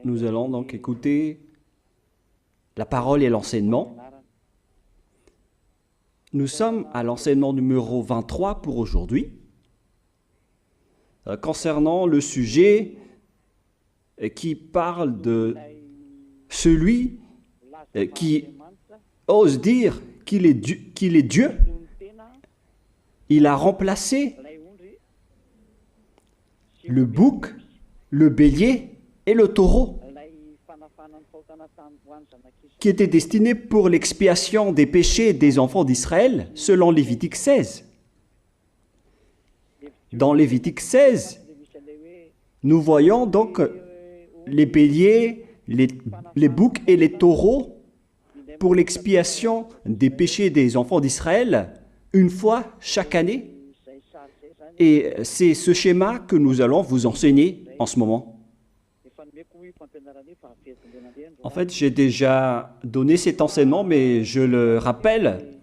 Nous allons donc écouter la parole et l'enseignement. Nous sommes à l'enseignement numéro 23 pour aujourd'hui, concernant le sujet qui parle de celui qui ose dire qu'il est Dieu. Il a remplacé le bouc, le bélier et le taureau, qui étaient destinés pour l'expiation des péchés des enfants d'Israël, selon Lévitique 16. Dans Lévitique 16, nous voyons donc les béliers, les boucs et les taureaux pour l'expiation des péchés des enfants d'Israël, une fois chaque année. Et c'est ce schéma que nous allons vous enseigner en ce moment. En fait, j'ai déjà donné cet enseignement, mais je le rappelle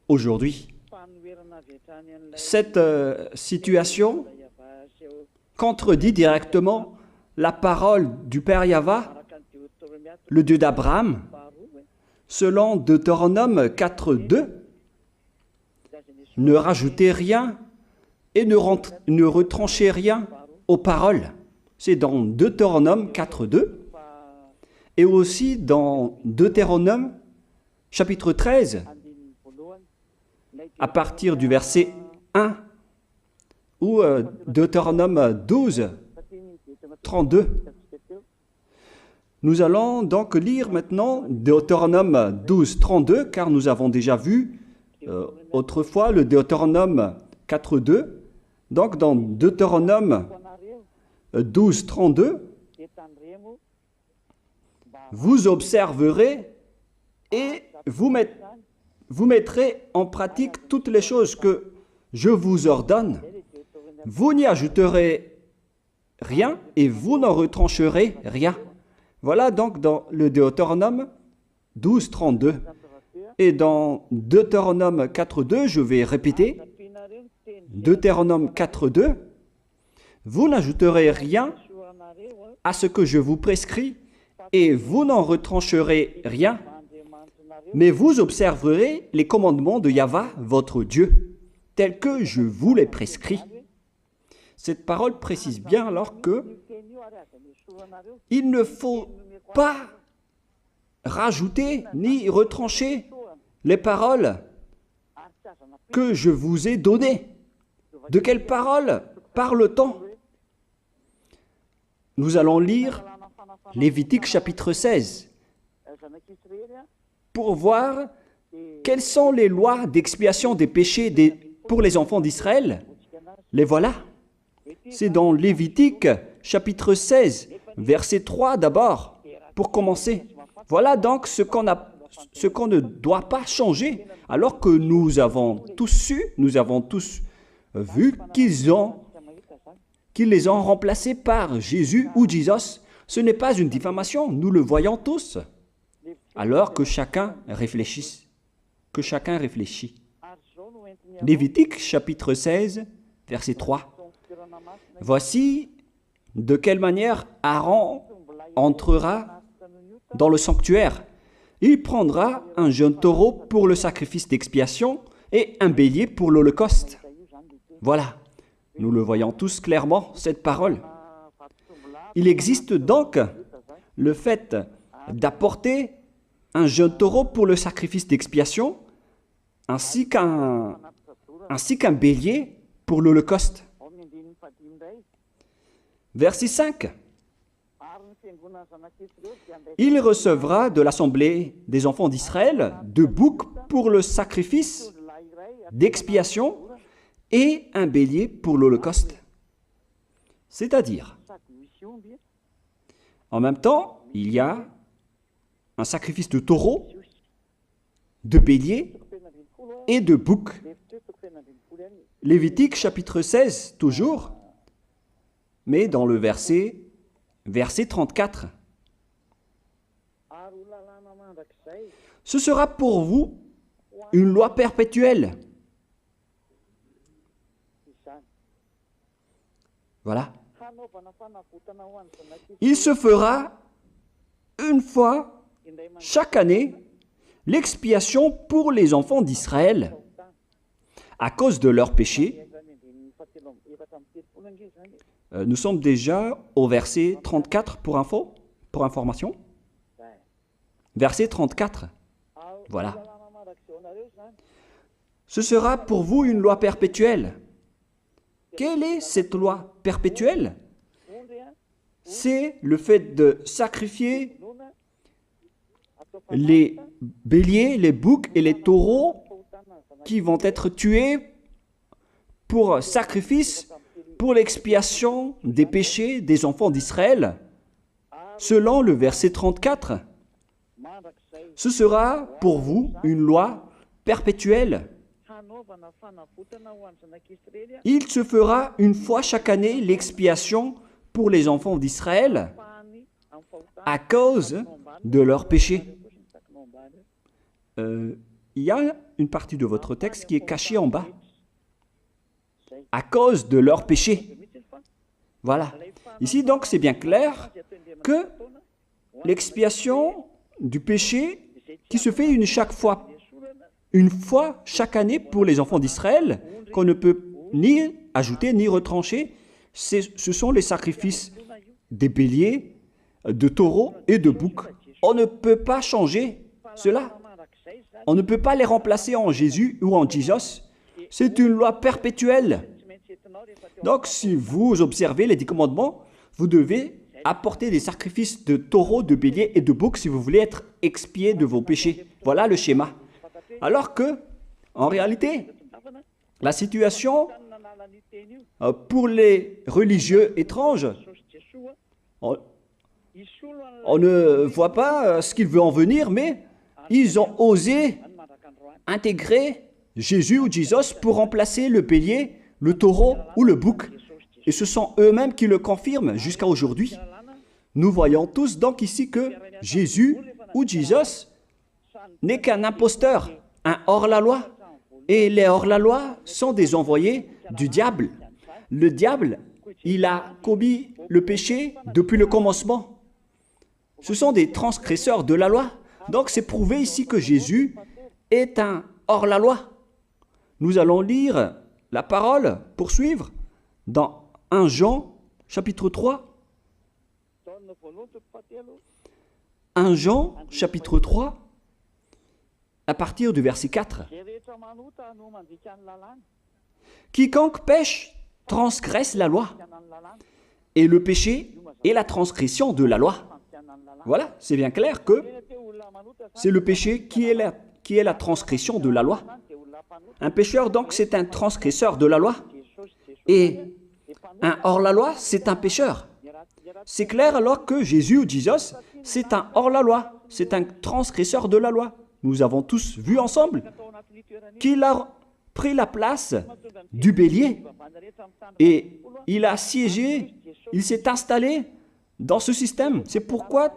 aujourd'hui. Cette situation contredit directement la parole du Père Yahva, le Dieu d'Abraham, selon Deutéronome 4.2. Ne rajoutez rien et ne retranchez rien aux paroles. C'est dans Deutéronome 4.2 et aussi dans Deutéronome chapitre 13, à partir du verset 1, ou Deutéronome 12, 32. Nous allons donc lire maintenant Deutéronome 12, 32, car nous avons déjà vu autrefois le Deutéronome 4.2. Donc dans Deutéronome 12, 32, vous observerez et vous mettrez en pratique toutes les choses que je vous ordonne. Vous n'y ajouterez rien et vous n'en retrancherez rien. Voilà donc dans le Deutéronome 12, 32. Et dans Deutéronome 4.2, je vais répéter, Deutéronome 4.2, vous n'ajouterez rien à ce que je vous prescris et vous n'en retrancherez rien, mais vous observerez les commandements de Yahva, votre Dieu, tels que je vous les prescris. Cette parole précise bien alors que il ne faut pas rajouter ni retrancher les paroles que je vous ai données. De quelles paroles parle-t-on? Nous allons lire Lévitique chapitre 16 pour voir quelles sont les lois d'expiation des péchés pour les enfants d'Israël. Les voilà. C'est dans Lévitique chapitre 16, verset 3 d'abord, pour commencer. Voilà donc ce qu'on ne doit pas changer, alors que nous avons tous su, nous avons tous vu qu'ils les ont remplacés par Jésus ou Jesus. Ce n'est pas une diffamation, nous le voyons tous. Alors que chacun réfléchisse. Lévitique chapitre 16, verset 3. Voici de quelle manière Aaron entrera dans le sanctuaire. Il prendra un jeune taureau pour le sacrifice d'expiation et un bélier pour l'holocauste. Voilà, nous le voyons tous clairement, cette parole. Il existe donc le fait d'apporter un jeune taureau pour le sacrifice d'expiation, ainsi qu'un bélier pour l'holocauste. Verset 5. Il recevra de l'assemblée des enfants d'Israël 2 boucs pour le sacrifice d'expiation et un bélier pour l'holocauste. C'est-à-dire, en même temps, il y a un sacrifice de taureau, de bélier et de bouc. Lévitique chapitre 16, toujours, mais dans le verset 34. Ce sera pour vous une loi perpétuelle. Voilà. Il se fera une fois chaque année l'expiation pour les enfants d'Israël à cause de leurs péchés. Nous sommes déjà au verset 34 pour information. Verset 34. Voilà. Ce sera pour vous une loi perpétuelle. Quelle est cette loi perpétuelle? C'est le fait de sacrifier les béliers, les boucs et les taureaux qui vont être tués pour sacrifice, pour l'expiation des péchés des enfants d'Israël. Selon le verset 34, ce sera pour vous une loi perpétuelle. Il se fera une fois chaque année l'expiation pour les enfants d'Israël à cause de leurs péchés. Il y a une partie de votre texte qui est cachée en bas. À cause de leurs péchés. Voilà. Ici, donc, c'est bien clair que l'expiation du péché qui se fait une fois chaque année pour les enfants d'Israël, qu'on ne peut ni ajouter ni retrancher, ce sont les sacrifices des béliers, de taureaux et de boucs. On ne peut pas changer cela. On ne peut pas les remplacer en Jésus ou en Jesus. C'est une loi perpétuelle. Donc, si vous observez les 10 commandements, vous devez apporter des sacrifices de taureaux, de béliers et de boucs si vous voulez être expié de vos péchés. Voilà le schéma. Alors que, en réalité, la situation pour les religieux étranges, on ne voit pas ce qu'il veut en venir, mais ils ont osé intégrer Jésus ou Jesus pour remplacer le bélier, le taureau ou le bouc. Et ce sont eux-mêmes qui le confirment jusqu'à aujourd'hui. Nous voyons tous donc ici que Jésus ou Jesus n'est qu'un imposteur, un hors-la-loi. Et les hors-la-loi sont des envoyés du diable. Le diable, il a commis le péché depuis le commencement. Ce sont des transgresseurs de la loi. Donc c'est prouvé ici que Jésus est un hors-la-loi. Nous allons lire la parole, poursuivre, dans 1 Jean, chapitre 3. 1 Jean, chapitre 3, à partir du verset 4. Quiconque pêche transgresse la loi, et le péché est la transgression de la loi. Voilà, c'est bien clair que c'est le péché qui est la transgression de la loi. Un pécheur, donc, c'est un transgresseur de la loi. Et un hors-la-loi, c'est un pécheur. C'est clair alors que Jésus ou Jesus, c'est un hors-la-loi, c'est un transgresseur de la loi. Nous avons tous vu ensemble qu'il a pris la place du bélier et il a siégé, il s'est installé dans ce système. C'est pourquoi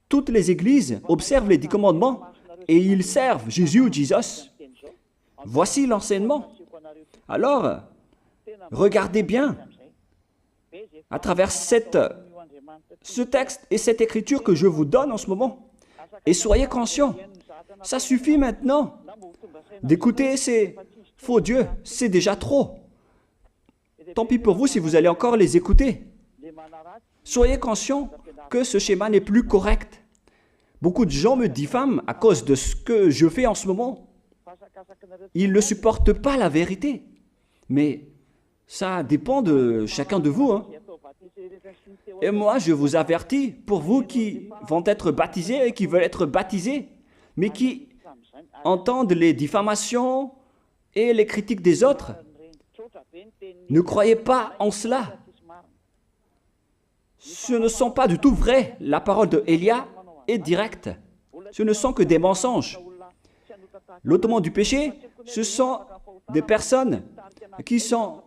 toutes les églises observent les 10 commandements et ils servent Jésus ou Jesus. Voici l'enseignement. Alors, regardez bien à travers ce texte et cette écriture que je vous donne en ce moment. Et soyez conscients, ça suffit maintenant d'écouter ces faux dieux, c'est déjà trop. Tant pis pour vous si vous allez encore les écouter. Soyez conscients que ce schéma n'est plus correct. Beaucoup de gens me diffament à cause de ce que je fais en ce moment. Ils ne supportent pas la vérité. Mais ça dépend de chacun de vous. Et moi, je vous avertis, pour vous qui vont être baptisés et qui veulent être baptisés, mais qui entendent les diffamations et les critiques des autres, ne croyez pas en cela. Ce ne sont pas du tout vrai. La parole de Élia est directe. Ce ne sont que des mensonges. L'ôtement du péché, ce sont des personnes qui sont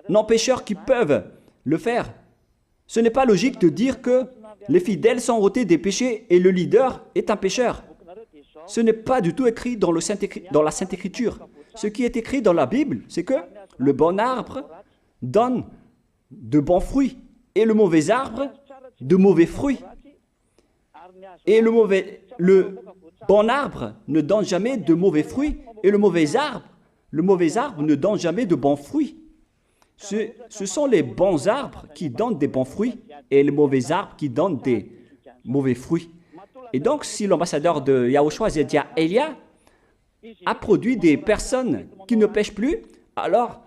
non-pécheurs qui peuvent le faire. Ce n'est pas logique de dire que les fidèles sont ôtés des péchés et le leader est un pécheur. Ce n'est pas du tout écrit dans la Sainte Écriture. Ce qui est écrit dans la Bible, c'est que le bon arbre donne de bons fruits et le mauvais arbre de mauvais fruits. Et le bon arbre ne donne jamais de mauvais fruits et le mauvais arbre ne donne jamais de bons fruits. Ce sont les bons arbres qui donnent des bons fruits et les mauvais arbres qui donnent des mauvais fruits. Et donc, si l'ambassadeur de Yahushua, Zedia Elia, a produit des personnes qui ne pêchent plus, alors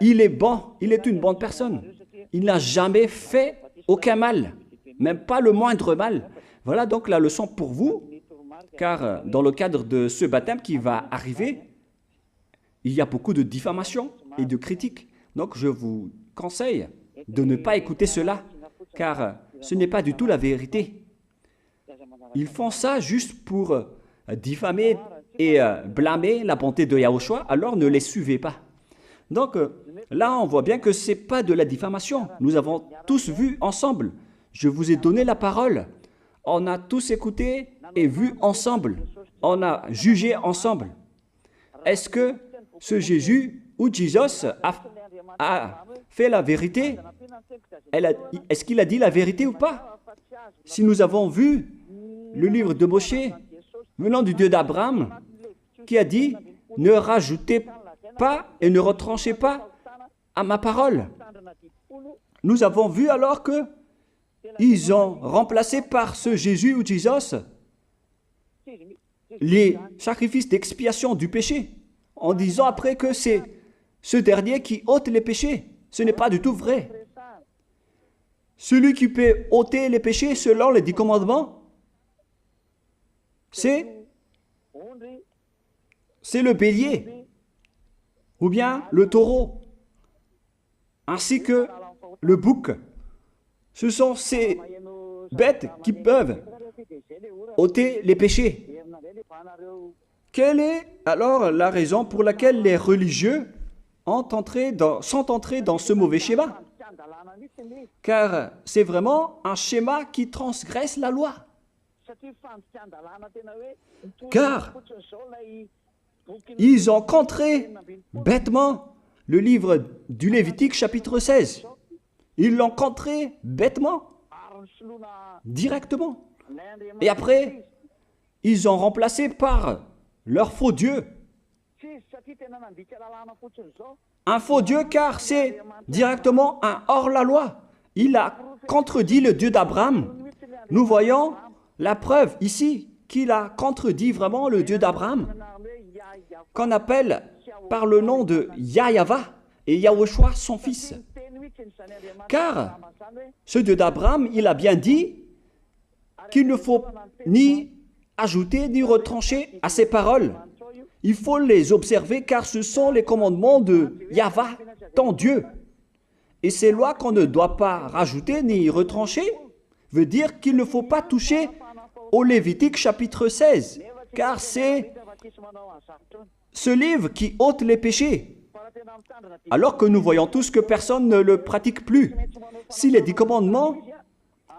il est bon, il est une bonne personne. Il n'a jamais fait aucun mal, même pas le moindre mal. Voilà donc la leçon pour vous, car dans le cadre de ce baptême qui va arriver, il y a beaucoup de diffamation et de critiques. Donc je vous conseille de ne pas écouter cela, car ce n'est pas du tout la vérité. Ils font ça juste pour diffamer et blâmer la bonté de Yahushua, alors ne les suivez pas. Donc là, on voit bien que ce n'est pas de la diffamation. Nous avons tous vu ensemble. Je vous ai donné la parole. On a tous écouté et vu ensemble. On a jugé ensemble. Est-ce que ce Jésus ou Jésus a fait la vérité? Est-ce qu'il a dit la vérité ou pas? Si nous avons vu le livre de Moshe, venant du Dieu d'Abraham, qui a dit « Ne rajoutez pas et ne retranchez pas à ma parole ». Nous avons vu alors que ils ont remplacé par ce Jésus ou Jésus les sacrifices d'expiation du péché, en disant après que c'est ce dernier qui ôte les péchés. Ce n'est pas du tout vrai. Celui qui peut ôter les péchés selon les 10 commandements, c'est le bélier, ou bien le taureau, ainsi que le bouc. Ce sont ces bêtes qui peuvent ôter les péchés. Quelle est alors la raison pour laquelle les religieux sont entrés dans ce mauvais schéma? Car c'est vraiment un schéma qui transgresse la loi. Car ils ont contré bêtement le livre du Lévitique chapitre 16. Ils l'ont contré bêtement, directement. Et après, ils ont remplacé par leur faux Dieu. Un faux Dieu car c'est directement un hors-la-loi. Il a contredit le Dieu d'Abraham. Nous voyons la preuve ici qu'il a contredit vraiment le Dieu d'Abraham, qu'on appelle par le nom de Yahava et Yahushua son fils. Car ce Dieu d'Abraham, il a bien dit qu'il ne faut ni ajouter ni retrancher à ses paroles. Il faut les observer car ce sont les commandements de Yahva, ton Dieu. Et ces lois qu'on ne doit pas rajouter ni retrancher veut dire qu'il ne faut pas toucher au Lévitique chapitre 16, car c'est ce livre qui ôte les péchés. Alors que nous voyons tous que personne ne le pratique plus. Si les 10 commandements,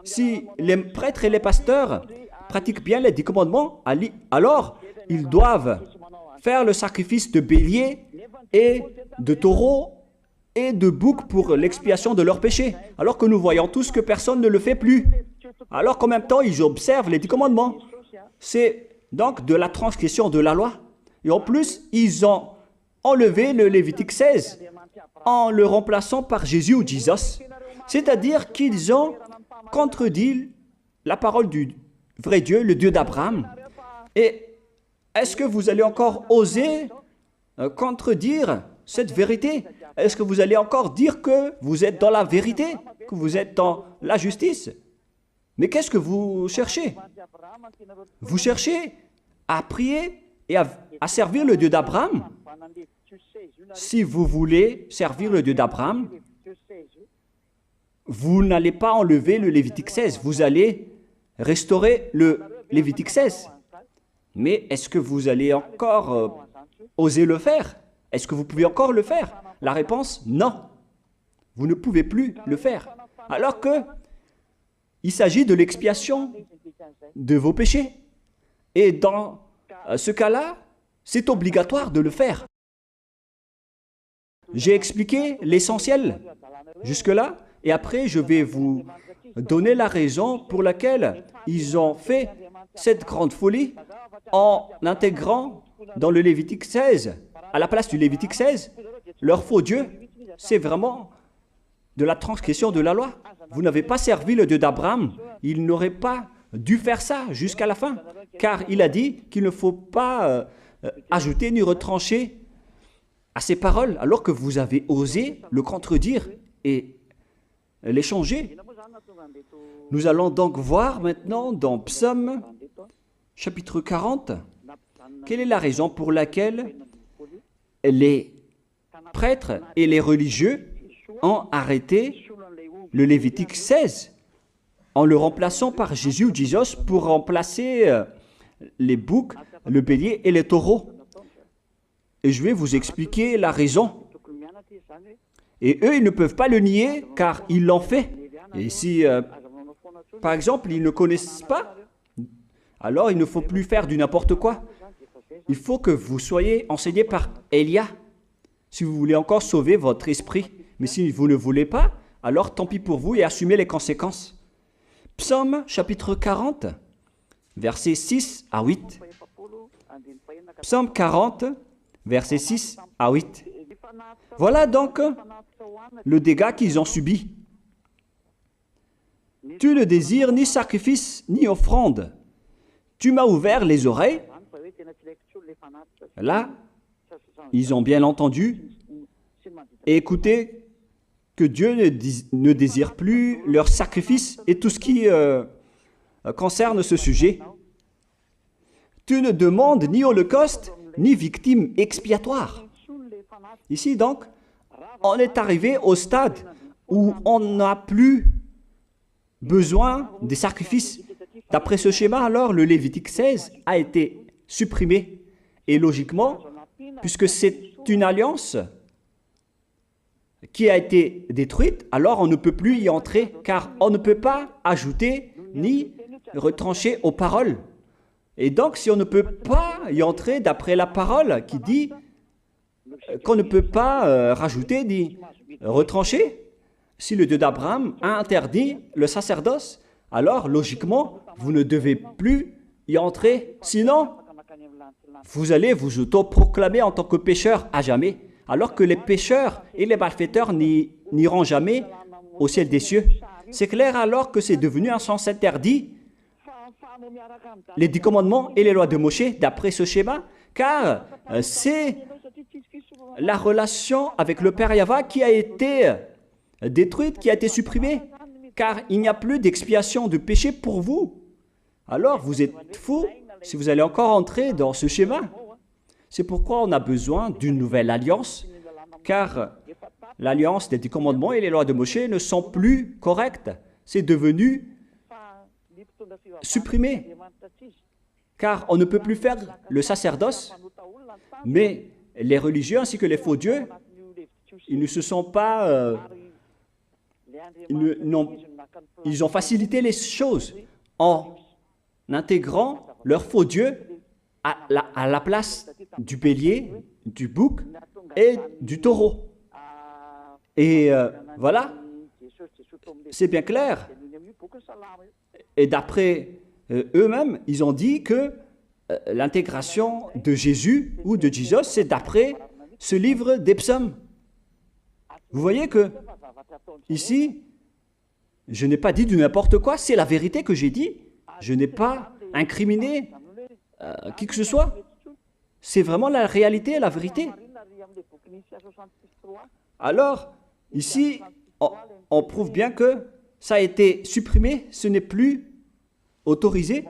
si les prêtres et les pasteurs pratiquent bien les 10 commandements, alors ils doivent faire le sacrifice de bélier et de taureau et de bouc pour l'expiation de leurs péchés. Alors que nous voyons tous que personne ne le fait plus. Alors qu'en même temps, ils observent les 10 commandements. C'est donc de la transgression de la loi. Et en plus, ils ont enlevé le Lévitique 16 en le remplaçant par Jésus ou Jesus. C'est-à-dire qu'ils ont contredit la parole du vrai Dieu, le Dieu d'Abraham. Et est-ce que vous allez encore oser contredire cette vérité? Est-ce que vous allez encore dire que vous êtes dans la vérité, que vous êtes dans la justice? Mais qu'est-ce que vous cherchez? Vous cherchez à prier et à servir le Dieu d'Abraham. Si vous voulez servir le Dieu d'Abraham, vous n'allez pas enlever le Lévitique 16, vous allez restaurer le Lévitique 16. Mais est-ce que vous allez encore oser le faire? Est-ce que vous pouvez encore le faire? La réponse, non. Vous ne pouvez plus le faire. Alors que il s'agit de l'expiation de vos péchés. Et dans ce cas-là, c'est obligatoire de le faire. J'ai expliqué l'essentiel jusque-là et après je vais vous donner la raison pour laquelle ils ont fait cette grande folie en intégrant dans le Lévitique 16, à la place du Lévitique 16, leur faux Dieu. C'est vraiment de la transgression de la loi. Vous n'avez pas servi le Dieu d'Abraham. Il n'aurait pas dû faire ça jusqu'à la fin, car il a dit qu'il ne faut pas ajouter ni retrancher à ses paroles, alors que vous avez osé le contredire et les changer. Nous allons donc voir maintenant dans Psaume chapitre 40, quelle est la raison pour laquelle les prêtres et les religieux ont arrêté le Lévitique 16 en le remplaçant par Jésus ou Jesus pour remplacer les boucs, le bélier et les taureaux. Et je vais vous expliquer la raison. Et eux, ils ne peuvent pas le nier car ils l'ont fait. Et si, par exemple, ils ne connaissent pas, alors il ne faut plus faire du n'importe quoi. Il faut que vous soyez enseigné par Élia, si vous voulez encore sauver votre esprit. Mais si vous ne voulez pas, alors tant pis pour vous et assumez les conséquences. Psaume chapitre 40, versets 6 à 8. Psaume 40, versets 6 à 8. Voilà donc le dégât qu'ils ont subi. Tu ne désires ni sacrifice ni offrande. Tu m'as ouvert les oreilles. Là, ils ont bien entendu et écouté que Dieu ne désire plus leur sacrifice et tout ce qui concerne ce sujet. Tu ne demandes ni holocauste, ni victime expiatoire. Ici donc, on est arrivé au stade où on n'a plus besoin des sacrifices. D'après ce schéma, alors, le Lévitique 16 a été supprimé. Et logiquement, puisque c'est une alliance qui a été détruite, alors on ne peut plus y entrer, car on ne peut pas ajouter ni retrancher aux paroles. Et donc, si on ne peut pas y entrer d'après la parole qui dit qu'on ne peut pas rajouter ni retrancher, si le Dieu d'Abraham a interdit le sacerdoce, alors logiquement, vous ne devez plus y entrer. Sinon, vous allez vous autoproclamer en tant que pécheur à jamais, alors que les pécheurs et les malfaiteurs n'iront jamais au ciel des cieux. C'est clair alors que c'est devenu un sens interdit, les 10 commandements et les lois de Moïse d'après ce schéma, car c'est la relation avec le Père Yahva qui a été détruite, qui a été supprimée, car il n'y a plus d'expiation de péché pour vous. Alors vous êtes fous si vous allez encore entrer dans ce schéma. C'est pourquoi on a besoin d'une nouvelle alliance, car l'alliance des 10 commandements et les lois de Moïse ne sont plus correctes. C'est devenu supprimé, car on ne peut plus faire le sacerdoce, mais les religieux ainsi que les faux dieux, ils ne se sont pas... ils ont facilité les choses en intégrant leur faux dieu à la place du bélier, du bouc et du taureau. Et voilà, c'est bien clair. Et d'après eux-mêmes, ils ont dit que l'intégration de Jésus ou de Jesus, c'est d'après ce livre des psaumes. Vous voyez que ici, je n'ai pas dit du n'importe quoi, c'est la vérité que j'ai dit. Je n'ai pas incriminé qui que ce soit. C'est vraiment la réalité, la vérité. Alors, ici, on prouve bien que ça a été supprimé, ce n'est plus autorisé.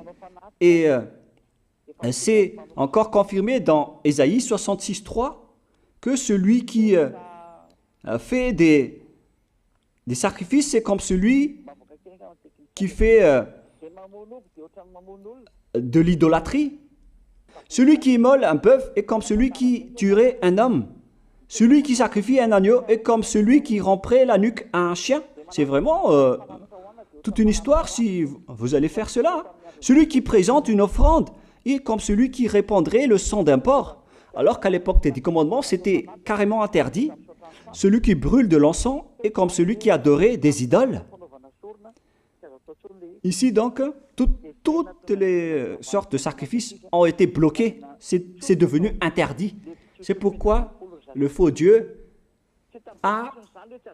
Et c'est encore confirmé dans Ésaïe 66.3 que celui qui fait des sacrifices, c'est comme celui qui fait de l'idolâtrie. Celui qui immole un bœuf est comme celui qui tuerait un homme. Celui qui sacrifie un agneau est comme celui qui romperait la nuque à un chien. C'est vraiment toute une histoire si vous allez faire cela. Celui qui présente une offrande est comme celui qui répandrait le sang d'un porc. Alors qu'à l'époque des 10 commandements, c'était carrément interdit. celui qui brûle de l'encens est comme celui qui adorait des idoles. Ici donc, toutes les sortes de sacrifices ont été bloqués. C'est devenu interdit. C'est pourquoi le faux Dieu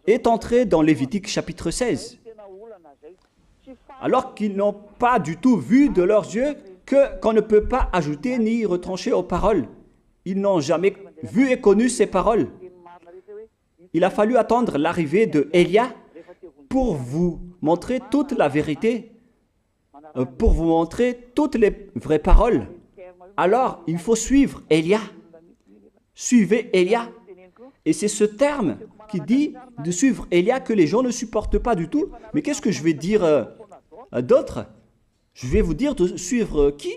est entré dans Lévitique chapitre 16. Alors qu'ils n'ont pas du tout vu de leurs yeux qu'on ne peut pas ajouter ni retrancher aux paroles. Ils n'ont jamais vu et connu ces paroles. Il a fallu attendre l'arrivée de Élia pour vous montrer toute la vérité, pour vous montrer toutes les vraies paroles. Alors, il faut suivre Élia. Suivez Élia. Et c'est ce terme qui dit de suivre Élia que les gens ne supportent pas du tout. Mais qu'est-ce que je vais dire d'autre? Je vais vous dire de suivre qui?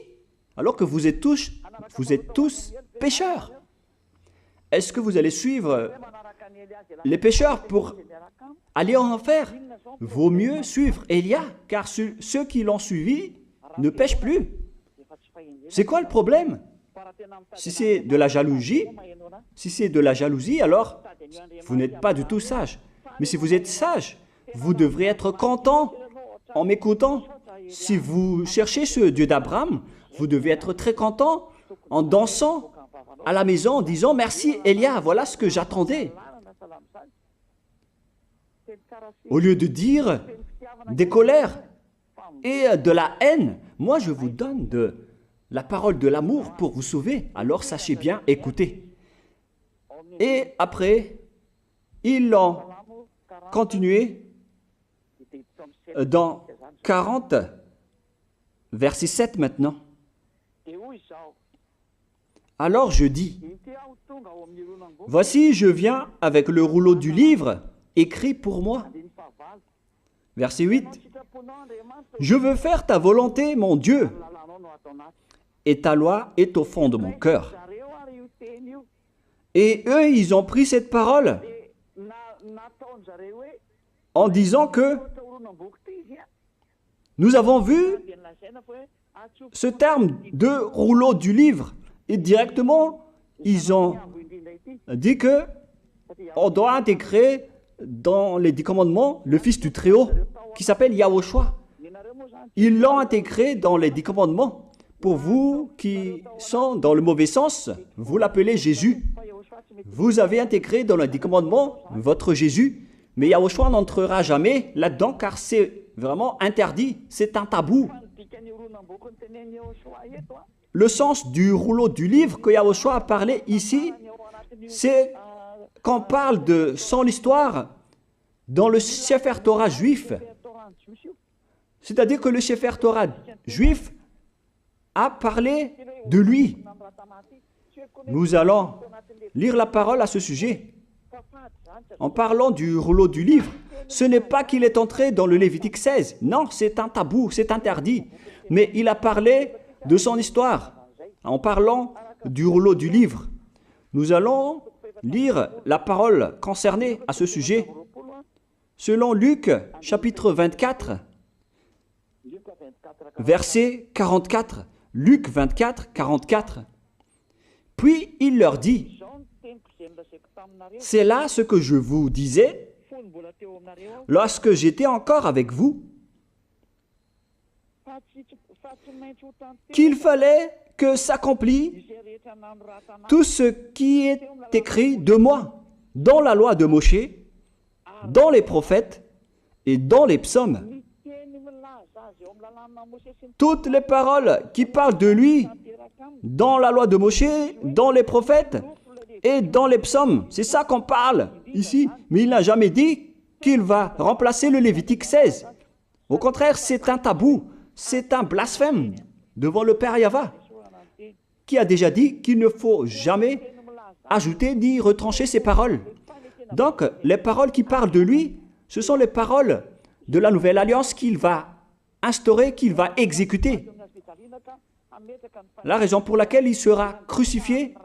Alors que vous êtes tous pécheurs. Est-ce que vous allez suivre les pécheurs pour aller en enfer? Vaut mieux suivre Élia, car ceux qui l'ont suivi ne pêchent plus. C'est quoi le problème? Si c'est de la jalousie, alors vous n'êtes pas du tout sage. Mais si vous êtes sage, vous devrez être content en m'écoutant. Si vous cherchez ce Dieu d'Abraham, vous devez être très content en dansant à la maison en disant « Merci Élia, voilà ce que j'attendais ». Au lieu de dire des colères et de la haine, moi je vous donne de la parole de l'amour pour vous sauver. Alors sachez bien écouter. Et après, ils ont continué dans 40, verset 7 maintenant. Alors je dis, voici je viens avec le rouleau du livre écrit pour moi. Verset 8, je veux faire ta volonté, mon Dieu, et ta loi est au fond de mon cœur. Et eux, ils ont pris cette parole en disant que nous avons vu ce terme de rouleau du livre. Et directement, ils ont dit que on doit intégrer dans les 10 commandements le Fils du Très-Haut qui s'appelle Yahushua. Ils l'ont intégré dans les 10 commandements. Pour vous qui sont dans le mauvais sens, vous l'appelez Jésus. Vous avez intégré dans les 10 commandements votre Jésus, mais Yahushua n'entrera jamais là-dedans car c'est vraiment interdit, c'est un tabou. Le sens du rouleau du livre que Yahushua a parlé ici, c'est qu'on parle de son histoire dans le Sefer Torah juif. C'est-à-dire que le Sefer Torah juif a parlé de lui. Nous allons lire la parole à ce sujet. En parlant du rouleau du livre, ce n'est pas qu'il est entré dans le Lévitique 16. Non, c'est un tabou, c'est interdit. Mais il a parlé de son histoire. En parlant du rouleau du livre, nous allons lire la parole concernée à ce sujet. Selon Luc, chapitre 24, verset 44. Luc 24, 44. Puis il leur dit, « C'est là ce que je vous disais lorsque j'étais encore avec vous, qu'il fallait que s'accomplisse tout ce qui est écrit de moi dans la loi de Moïse, dans les prophètes et dans les psaumes. » Toutes les paroles qui parlent de lui dans la loi de Moïse, dans les prophètes et dans les psaumes. C'est ça qu'on parle ici. Mais il n'a jamais dit qu'il va remplacer le Lévitique 16. Au contraire, c'est un tabou, c'est un blasphème devant le Père Yahva, qui a déjà dit qu'il ne faut jamais ajouter ni retrancher ses paroles. Donc, les paroles qui parlent de lui, ce sont les paroles de la nouvelle alliance qu'il va instaurer, qu'il va exécuter. La raison pour laquelle il sera crucifié,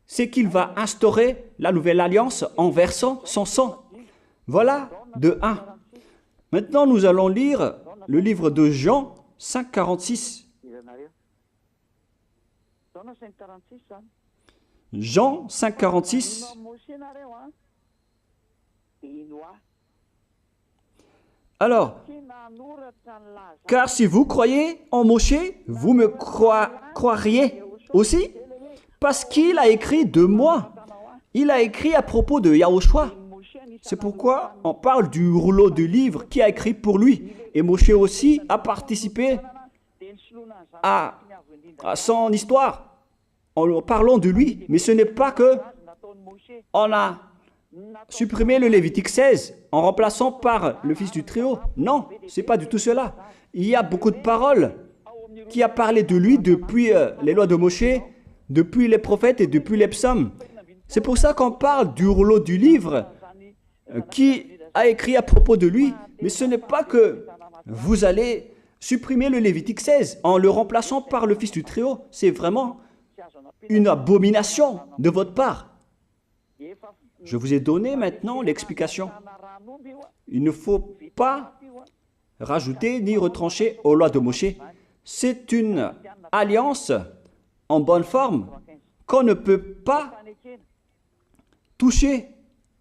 c'est qu'il va instaurer la nouvelle alliance en versant son sang. Voilà de 1. Maintenant, nous allons lire le livre de Jean 5,46. Jean 5,46. Alors, car si vous croyez en Moshe, vous me croiriez aussi, parce qu'il a écrit de moi. Il a écrit à propos de Yahushua. C'est pourquoi on parle du rouleau de livre qui a écrit pour lui. Et Moshe aussi a participé à son histoire en parlant de lui. Mais ce n'est pas que on a supprimé le Lévitique 16 en remplaçant par le fils du Très-Haut. Non, ce n'est pas du tout cela. Il y a beaucoup de paroles qui a parlé de lui depuis les lois de Moshe, depuis les prophètes et depuis les psaumes. C'est pour ça qu'on parle du rouleau du livre qui a écrit à propos de lui. Mais ce n'est pas que vous allez supprimer le Lévitique 16 en le remplaçant par le fils du Très-Haut. C'est vraiment une abomination de votre part. Je vous ai donné maintenant l'explication. Il ne faut pas rajouter ni retrancher aux lois de Moshe. C'est une alliance en bonne forme qu'on ne peut pas toucher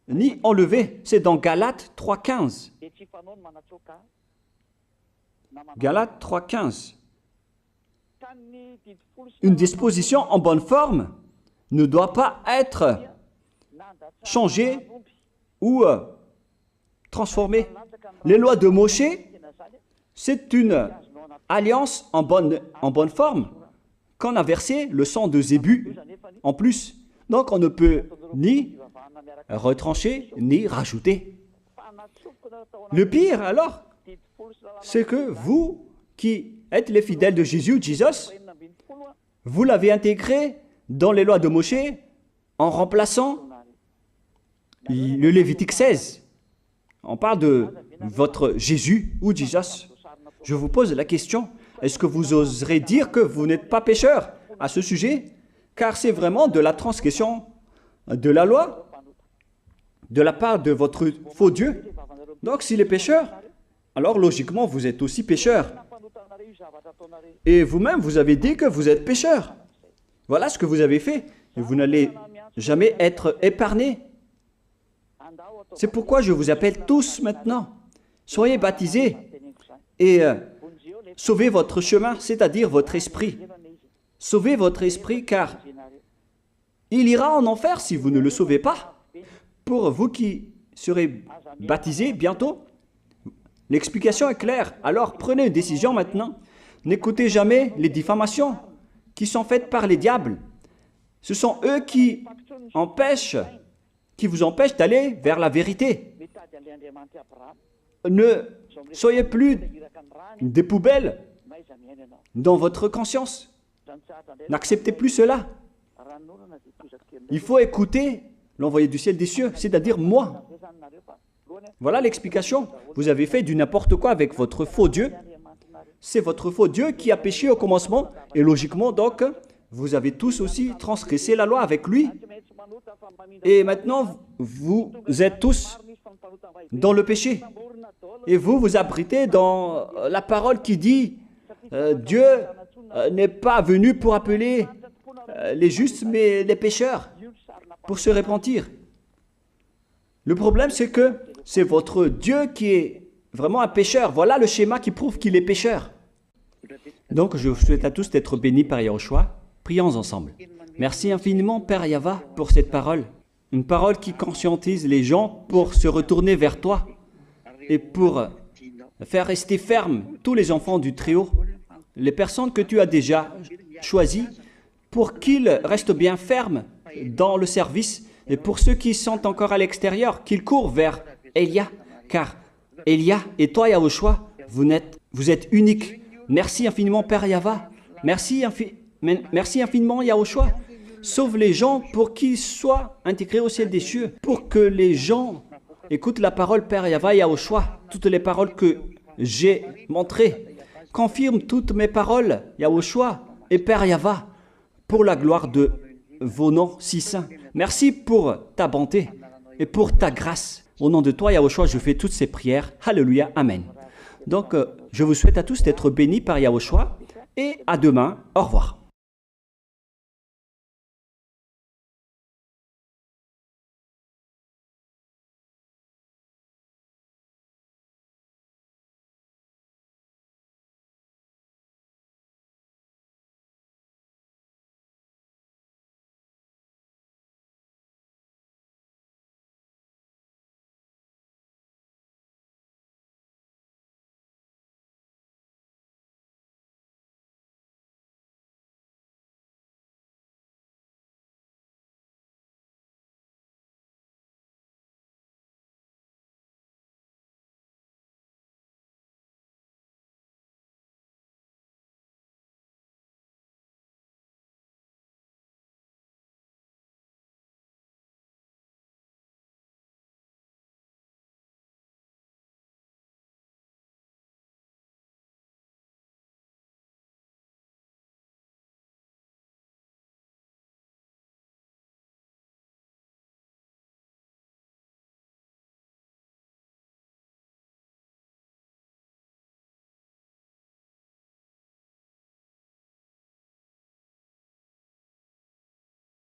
ni enlever. C'est dans Galates 3,15. Galates 3,15. Une disposition en bonne forme ne doit pas être changée ou transformée. Les lois de Moshe, c'est une alliance en bonne forme qu'on a versé le sang de Zébu en plus. Donc on ne peut ni retrancher ni rajouter. Le pire alors, c'est que vous qui êtes les fidèles de Jésus, vous l'avez intégré dans les lois de Moshe en remplaçant le Lévitique 16. On parle de votre Jésus ou Jesus. Je vous pose la question, est-ce que vous oserez dire que vous n'êtes pas pécheur à ce sujet? Car c'est vraiment de la transgression de la loi de la part de votre faux Dieu. Donc s'il est pécheur, alors logiquement vous êtes aussi pécheur. Et vous-même, vous avez dit que vous êtes pécheur. Voilà ce que vous avez fait. Et vous n'allez jamais être épargné. C'est pourquoi je vous appelle tous maintenant. Soyez baptisés et sauvez votre chemin, c'est-à-dire votre esprit. Sauvez votre esprit car il ira en enfer si vous ne le sauvez pas. Pour vous qui serez baptisés bientôt, l'explication est claire. Alors prenez une décision maintenant. N'écoutez jamais les diffamations qui sont faites par les diables. Ce sont eux qui vous empêchent d'aller vers la vérité. Ne soyez plus des poubelles dans votre conscience. N'acceptez plus cela. Il faut écouter l'envoyé du ciel des cieux, c'est-à-dire moi. Voilà l'explication. Vous avez fait du n'importe quoi avec votre faux Dieu. C'est votre faux Dieu qui a péché au commencement. Et logiquement, donc, vous avez tous aussi transgressé la loi avec lui. Et maintenant, vous êtes tous dans le péché. Et vous vous abritez dans la parole qui dit Dieu n'est pas venu pour appeler les justes, mais les pécheurs, pour se repentir. Le problème, c'est que c'est votre Dieu qui est vraiment un pécheur. Voilà le schéma qui prouve qu'il est pécheur. Donc, je vous souhaite à tous d'être bénis par Yahushua. Prions ensemble. Merci infiniment, Père Yahva, pour cette parole. Une parole qui conscientise les gens pour se retourner vers toi et pour faire rester fermes tous les enfants du Très-Haut, les personnes que tu as déjà choisies, pour qu'ils restent bien fermes dans le service, et pour ceux qui sont encore à l'extérieur, qu'ils courent vers Elia, car Elia et toi, Yahushua, vous êtes uniques. Merci infiniment, Père Yahva. Merci infiniment, Yahushua. Sauve les gens pour qu'ils soient intégrés au ciel des cieux, pour que les gens écoutent la parole, Père Yahva, Yahushua, toutes les paroles que j'ai montrées. Confirme toutes mes paroles, Yahushua et Père Yahva, pour la gloire de vos noms si saints. Merci pour ta bonté et pour ta grâce. Au nom de toi, Yahushua, je fais toutes ces prières. Alléluia, Amen. Donc, je vous souhaite à tous d'être bénis par Yahushua et à demain. Au revoir.